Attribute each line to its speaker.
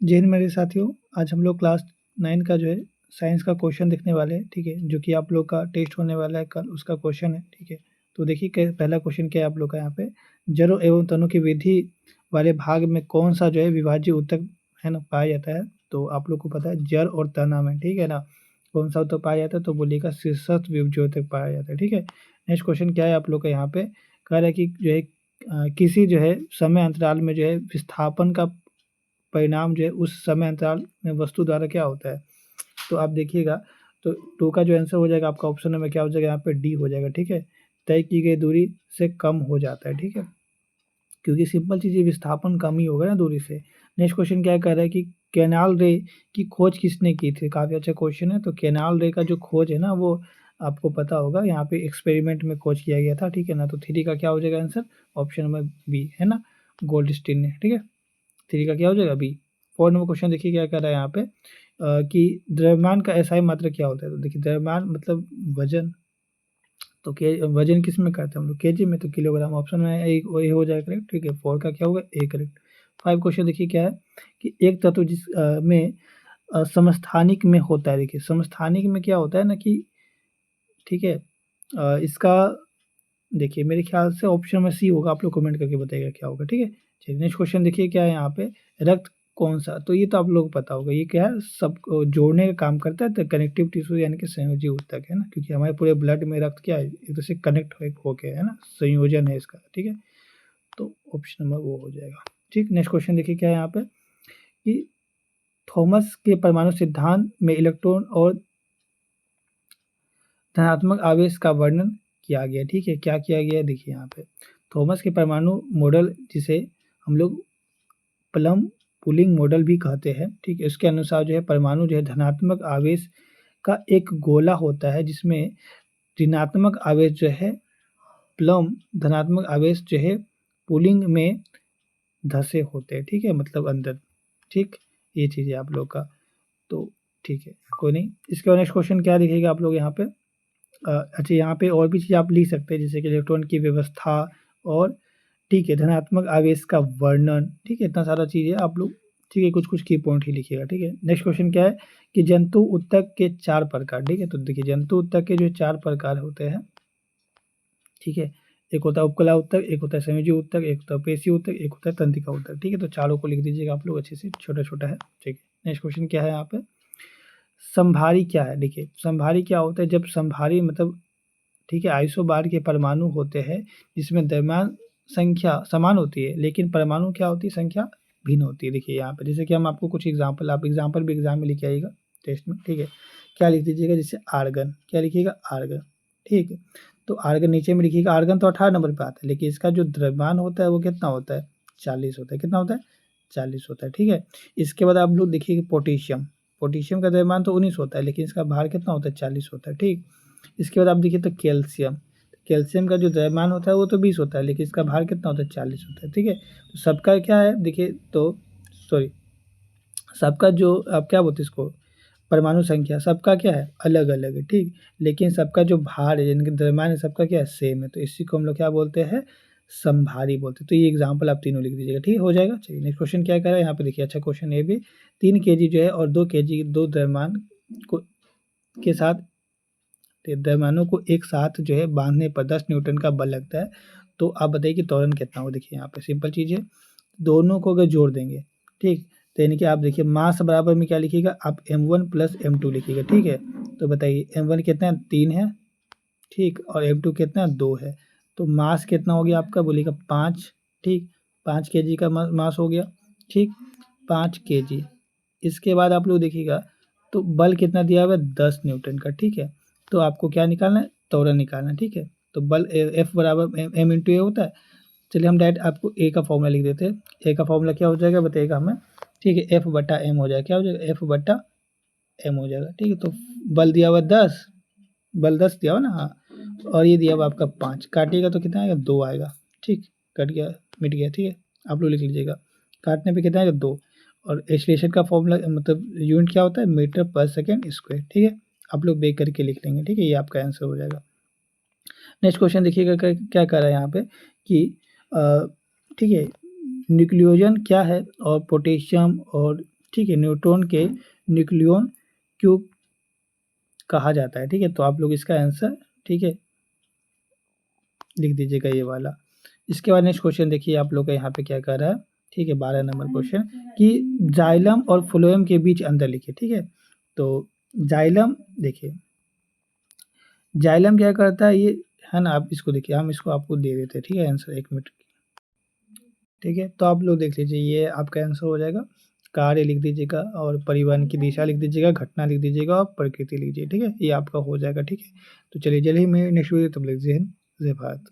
Speaker 1: जय हिंद मेरे साथियों। आज हम लोग क्लास 9 का जो है साइंस का क्वेश्चन देखने वाले हैं, ठीक है, जो कि आप लोग का टेस्ट होने वाला है कल, उसका क्वेश्चन है, ठीक है। तो देखिए पहला क्वेश्चन क्या है आप लोग का यहाँ पे, जड़ों एवं तनों की वृद्धि वाले भाग में कौन सा जो है विभाज्य ऊतक है ना पाया जाता है। तो आप लोग को पता है जड़ और तना में, ठीक है ना, कौन सा ऊतक पाया जाता है, तो बोलिएगा शीर्षस्थ विभाज्योतक पाया जाता है, ठीक है। नेक्स्ट क्वेश्चन क्या है आप लोग का यहाँ पे, कह रहा है कि जो है किसी जो है समय अंतराल में जो है विस्थापन का परिणाम जो है उस समय अंतराल में वस्तु द्वारा क्या होता है। तो आप देखिएगा, तो टू का जो आंसर हो जाएगा आपका ऑप्शन में क्या हो जाएगा, यहाँ पे डी हो जाएगा, ठीक है। तय की गई दूरी से कम हो जाता है, ठीक है, क्योंकि सिंपल चीज़ विस्थापन कम ही होगा ना दूरी से। नेक्स्ट क्वेश्चन क्या कह रहा है कि कैनाल रे की खोज किसने की थी। काफ़ी अच्छा क्वेश्चन है। तो कैनाल रे का जो खोज है ना वो आपको पता होगा, यहाँ पे एक्सपेरिमेंट में खोज किया गया था, ठीक है ना। तो थ्री का क्या हो जाएगा आंसर, ऑप्शन नंबर बी है ना, गोल्डस्टीन ने, ठीक है। थ्री का क्या हो जाएगा बी। फोर नंबर क्वेश्चन देखिए क्या कर रहा है यहाँ पे, कि द्रव्यमान का एसआई मात्रक क्या होता है। तो देखिए द्रव्यमान मतलब वजन, तो के वजन किस में करते हैं हम लोग, केजी में, तो किलोग्राम, ऑप्शन में एक वही हो जाएगा करेक्ट, ठीक है। फोर का क्या होगा ए करेक्ट। फाइव क्वेश्चन देखिए क्या है कि एक तत्व जिस में समस्थानिक में होता है। देखिए समस्थानिक में क्या होता है ना कि, ठीक है, इसका देखिए मेरे ख्याल से ऑप्शन में सी होगा, आप लोग कमेंट करके बताइएगा क्या होगा, ठीक है। चलिए नेक्स्ट क्वेश्चन देखिए क्या है यहाँ पे, रक्त कौन सा, तो ये तो आप लोग को पता होगा, ये क्या है, सब जोड़ने का काम करता है, तो कनेक्टिव टिश्यू यानी कि संयोजी ऊतक है ना, क्योंकि हमारे पूरे ब्लड में रक्त क्या है, एक दूसरे से कनेक्ट हो गया है ना, संयोजन है इसका, ठीक है। तो ऑप्शन नंबर वो हो जाएगा, ठीक। नेक्स्ट क्वेश्चन देखिए क्या है यहाँ पे, कि थॉमस के परमाणु सिद्धांत में इलेक्ट्रॉन और धनात्मक आवेश का वर्णन किया गया, ठीक है। क्या किया गया है देखिए यहाँ पे, थॉमस के परमाणु मॉडल, जिसे हम लोग प्लम पुलिंग मॉडल भी कहते हैं, ठीक है। इसके अनुसार जो है परमाणु जो है धनात्मक आवेश का एक गोला होता है, जिसमें ऋणात्मक आवेश जो है प्लम, धनात्मक आवेश जो है पुलिंग में धसे होते हैं, ठीक है, मतलब अंदर, ठीक। ये चीज़ है आप लोग का, तो ठीक है, कोई नहीं। इसके बाद नेक्स्ट क्वेश्चन क्या दिखेगा आप लोग यहाँ पे, अच्छा यहाँ पे और भी चीज़ आप लिख सकते हैं, जैसे कि इलेक्ट्रॉन की व्यवस्था, और ठीक है धनात्मक आवेश का वर्णन, ठीक है, इतना सारा चीज़ है आप लोग, ठीक है, कुछ कुछ की पॉइंट ही लिखिएगा, ठीक है। नेक्स्ट क्वेश्चन क्या है कि जंतु ऊतक के चार प्रकार, ठीक है। तो देखिए जंतु ऊतक के जो चार प्रकार होते हैं, ठीक है, एक होता है उपकला ऊतक, एक होता है संयोजी ऊतक, एक होता है पेशी ऊतक, एक होता है तंत्रिका ऊतक, ठीक है। तो चारों को लिख दीजिएगा आप लोग अच्छे से, छोटा छोटा है, ठीक है। नेक्स्ट क्वेश्चन क्या है यहाँ पे, संभारी क्या है। देखिए संभारी क्या होता है, जब संभारी मतलब, ठीक है, आइसोबार के परमाणु होते हैं जिसमें द्रव्यमान संख्या समान होती है, लेकिन परमाणु क्या होती है, संख्या भिन्न होती है। देखिए यहाँ पे जैसे कि हम आपको कुछ एग्जांपल, आप एग्जांपल भी एग्जाम में लिख आइएगा टेस्ट में, ठीक है। क्या लिख दीजिएगा, जैसे आर्गन, क्या लिखिएगा आर्गन, ठीक है। तो आर्गन नीचे में लिखिएगा, आर्गन तो 18 नंबर पे आता है, लेकिन इसका जो द्रव्यमान होता है वो कितना होता है, 40 होता है। कितना होता है, 40 होता है, ठीक है। इसके बाद आप लोग देखिएगा पोटेशियम, पोटेशियम का द्रव्यमान तो 19 होता है, लेकिन इसका भार कितना होता है, 40 होता है, ठीक। इसके बाद आप देखिए तो कैल्शियम, कैल्शियम का जो द्रव्यमान होता है वो तो 20 होता है, लेकिन इसका भार कितना होता है, 40 होता है, ठीक है। तो सबका क्या है देखिए, तो सॉरी, सबका जो आप क्या बोलते हैं इसको, परमाणु संख्या सबका क्या है, अलग अलग है, ठीक। लेकिन सबका जो भार है यानी कि द्रव्यमान है सबका क्या है, सेम है। तो इसी को हम लोग क्या बोलते हैं, संभारी बोलते हैं। तो ये एग्जाम्पल आप तीनों लिख दीजिएगा, ठीक हो जाएगा। चलिए नेक्स्ट क्वेश्चन क्या कर रहा है यहाँ पे, देखिए अच्छा क्वेश्चन ये भी, 3 kg जो है और 2 kg दो द्रव्यमान को के साथ, द्रव्यमानों को एक साथ जो है बांधने पर 10 न्यूटन का बल लगता है। तो आप बताइए कि त्वरण कितना हो। देखिए यहाँ पे सिंपल चीज़ है, दोनों को अगर जोड़ देंगे, ठीक, तो यानी कि आप देखिए मास बराबर में क्या लिखिएगा, आप m1 प्लस m2 लिखिएगा, ठीक है। तो बताइए m1 कितना है, 3 है, ठीक, और m2 कितना है, 2 है। तो मास कितना हो गया आपका, बोलिएगा 5, ठीक, 5 kg का मास हो गया, ठीक, 5 kg। इसके बाद आप लोग देखिएगा तो बल कितना दिया हुआ है, 10 न्यूटन का, ठीक है। तो आपको क्या निकालना है, त्वरण निकालना है, ठीक है। तो बल F बराबर एम इंटू ए होता है। चलिए हम डायरेक्ट आपको ए का फॉर्मूला लिख देते हैं। ए का फॉर्मूला क्या हो जाएगा बताइएगा हमें, ठीक है, एफ बटा एम हो जाएगा, क्या हो जाएगा, एफ बटा एम हो जाएगा, ठीक है। तो बल दिया हुआ 10, बल 10 दिया हुआ ना, हाँ, और ये दिया हुआ आपका 5, काटिएगा तो कितना आएगा, 2 आएगा, ठीक, कट गया, मिट गया, ठीक है। आप लोग लिख लीजिएगा, काटने पे कितना आएगा, 2। और एक्सीलरेशन का फॉर्मूला मतलब यूनिट क्या होता है, मीटर पर सेकेंड स्क्वायर, ठीक है। आप लोग बेक करके लिख लेंगे, ठीक है, ये आपका आंसर हो जाएगा। नेक्स्ट क्वेश्चन देखिएगा क्या कर रहा है यहाँ पे, कि ठीक है, न्यूक्लियोजन क्या है और पोटेशियम और ठीक है, न्यूट्रॉन के न्यूक्लियन क्यों कहा जाता है, ठीक है। तो आप लोग इसका आंसर, ठीक है, लिख दीजिएगा ये वाला। इसके बाद नेक्स्ट क्वेश्चन देखिए आप लोग का यहाँ पे क्या कर रहा है, ठीक है, 12 नंबर क्वेश्चन कि जाइलम और फ्लोएम के बीच अंतर लिखिए, ठीक है। तो जाइलम देखिए, जाइलम क्या करता है, ये है ना, आप इसको देखिए, हम इसको आपको दे देते हैं, ठीक है, आंसर 1 मिनट, ठीक है। तो आप लोग देख लीजिए, ये आपका आंसर हो जाएगा। कार्य लिख दीजिएगा और परिवहन की दिशा लिख दीजिएगा, घटना लिख दीजिएगा और प्रकृति लिख दीजिए, ठीक है, ये आपका हो जाएगा, ठीक है। तो चलिए जल्द ही मैं नेक्स्ट वीडियो तब लिख जय हिंद, जय भारत।